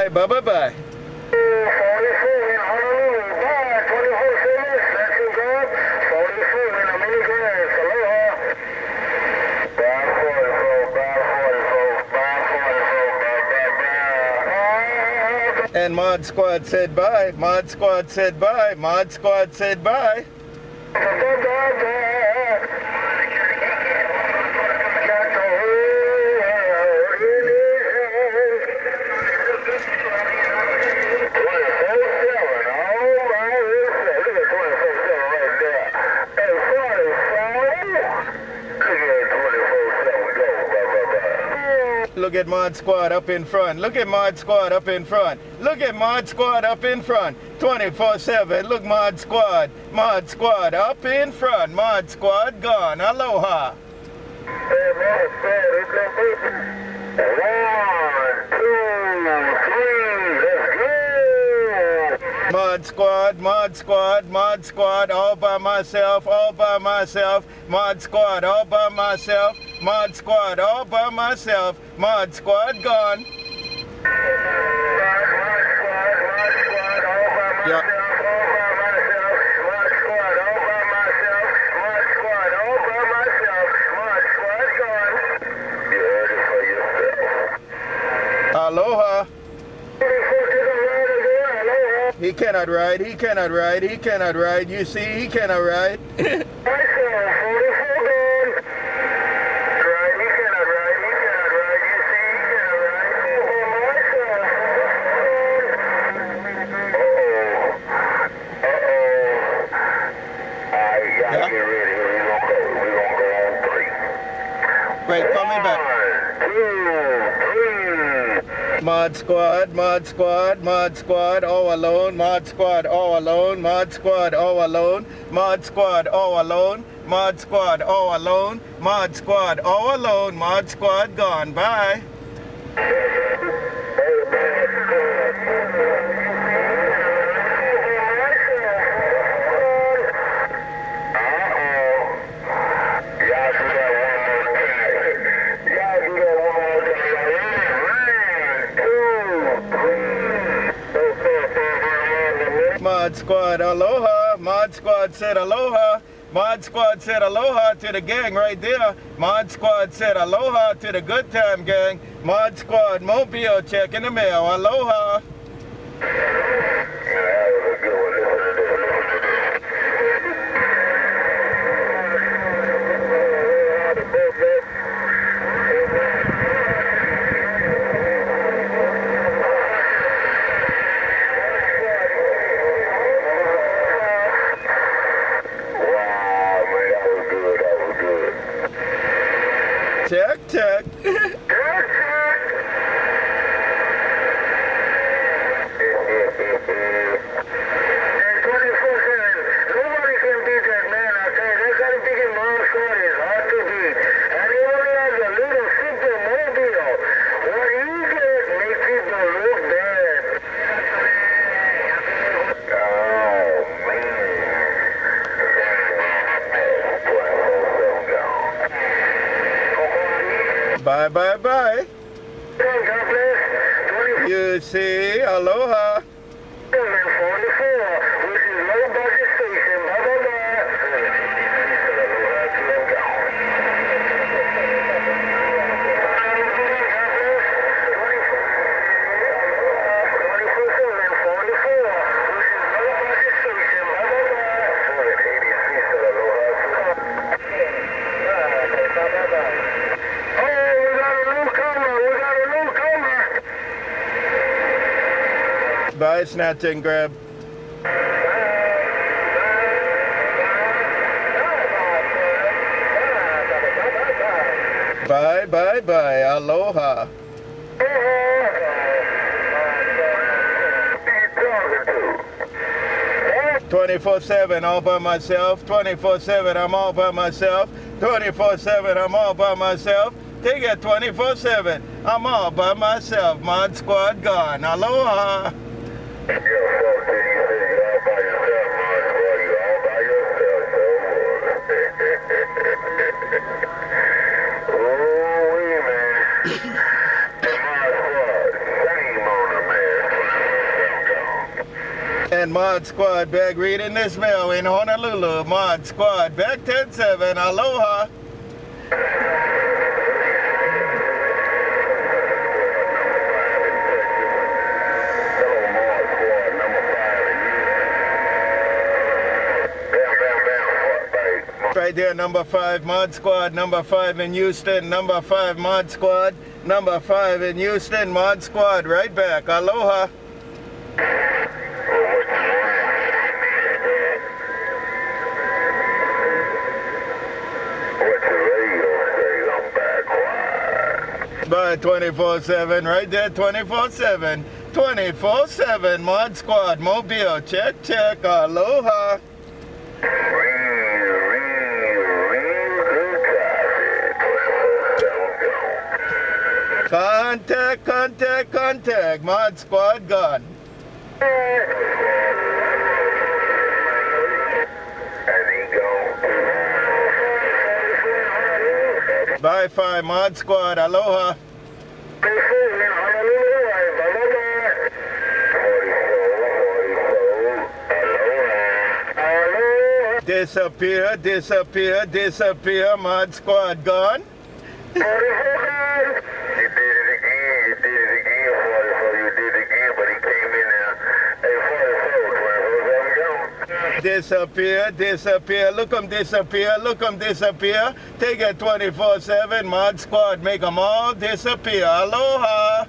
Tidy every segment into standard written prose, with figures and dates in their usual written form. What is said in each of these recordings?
Bye, bye, bye, bye. 44 in Honolulu, bye, 24/7, SnatchNGrab, 44 in a mini grass, aloha. Bye 44, bye 44, bye 44, bye, bye, bye. And Mod Squad said bye, Mod Squad said bye, Mod Squad said bye. Bye, bye, bye. Look at Mod Squad up in front. Look at Mod Squad up in front. Look at Mod Squad up in front. 24/7. Look, Mod Squad. Mod Squad up in front. Mod Squad gone. Aloha. 1, 2, 3, let's go! Mod Squad, Mod Squad, Mod Squad, all by myself, all by myself. Mod Squad, all by myself. Mod Squad, all by myself. Mod Squad gone. Yeah. Aloha. He cannot ride, he cannot ride, he cannot ride. You see, he cannot ride. Right, call me back. 1, 2, 3. Mod Squad, Mod Squad, Mod Squad, all alone. Mod Squad, all alone. Mod Squad, all alone. Mod Squad, all alone. Mod Squad, all alone. Mod Squad, all alone. Mod Squad gone. Bye. Mod Squad, aloha. Mod Squad said aloha. Mod Squad said aloha to the gang right there. Mod Squad said aloha to the good time gang. Mod Squad, mobile check in the mail. Aloha. Check, check. Bye, bye, bye. You see, aloha. 44, which is low budget station. Bye, bye, bye. Bye, SnatchNGrab. Bye, bye, bye. Aloha. 24/7, all by myself. 24/7, I'm all by myself. 24/7, I'm all by myself. Take it 24/7, I'm all by myself. Mod Squad gone. Aloha. Oh, man. Shame on the man. And Mod Squad back reading this mail in Honolulu. Mod Squad back 10-7. Aloha. Right there, number 5, Mod Squad, number 5 in Houston, number 5, Mod Squad, number 5 in Houston, Mod Squad, right back. Aloha. By 24/7, right there, 24/7, 24/7, Mod Squad, Mobile, check, check, aloha. Contact, contact, contact, Mod Squad gone. Bye 5, Mod Squad, aloha. Disappear, disappear, disappear, Mod Squad gone. Disappear, disappear, look 'em disappear, look 'em disappear. Take it 24/7, Mod Squad, make 'em all disappear. Aloha.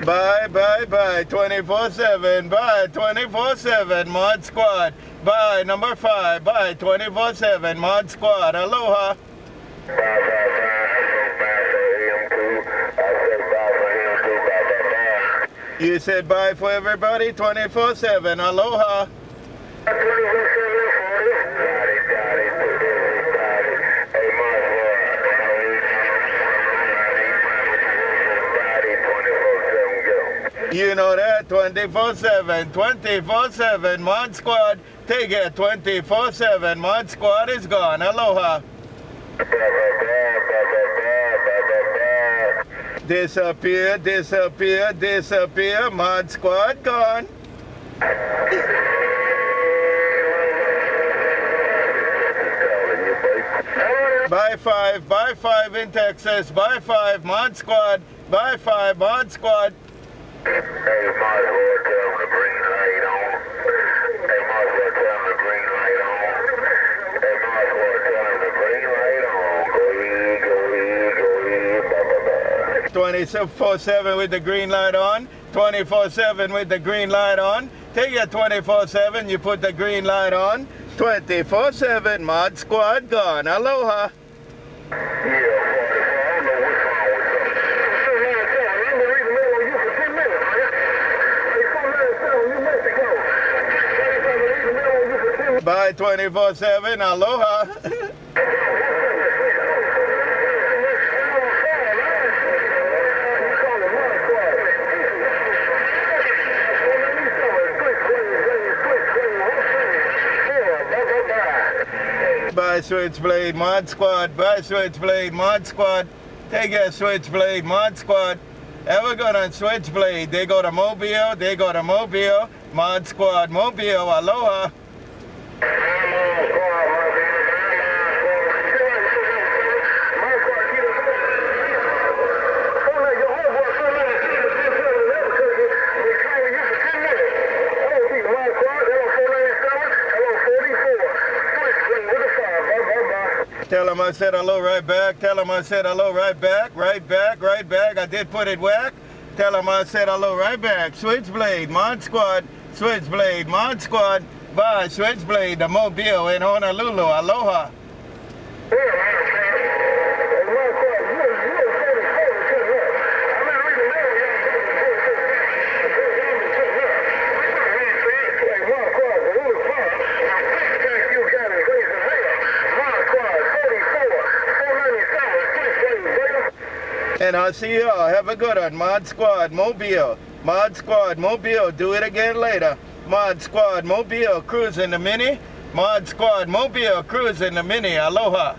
Bye, bye, bye, 24/7, bye, 24/7, Mod Squad, bye, number 5, bye, 24/7, Mod Squad, aloha. You said bye for everybody, 24/7, aloha. You know that, 24/7, 24/7, Mod Squad, take it, 24/7, Mod Squad is gone, aloha. Disappear, disappear, disappear, Mod Squad gone. Bye 5 in Texas, bye 5, Mod Squad, bye 5, Mod Squad. Hey, might as well tell them the green light on. Hey, might as well tell them the green light on. Hey, might as well tell them the green light on. Go eat, 24/7 with the green light on, 24/7 with the green light on. Take it 24/7, you put the green light on. 24/7, Mod Squad gone. Aloha. Bye 24/7, aloha. Bye SwitchBlade, Mod Squad, bye SwitchBlade, Mod Squad. Take it SwitchBlade, Mod Squad. Ever good on SwitchBlade? They go to Mobile, they go to Mobile. Mod Squad, Mobile, aloha. Tell him I said hello right back. Tell him I said hello right back. Right back, right back. I did put it whack. Tell him I said hello right back. SwitchBlade, Mod Squad. SwitchBlade, Mod Squad. Bye, SwitchBlade, the Mobile in Honolulu. Aloha. And I'll see y'all. Have a good one. Mod Squad, Mobile. Mod Squad Mobile, do it again later. Mod Squad Mobile, cruising the Mini. Mod Squad Mobile, cruising the Mini. Aloha.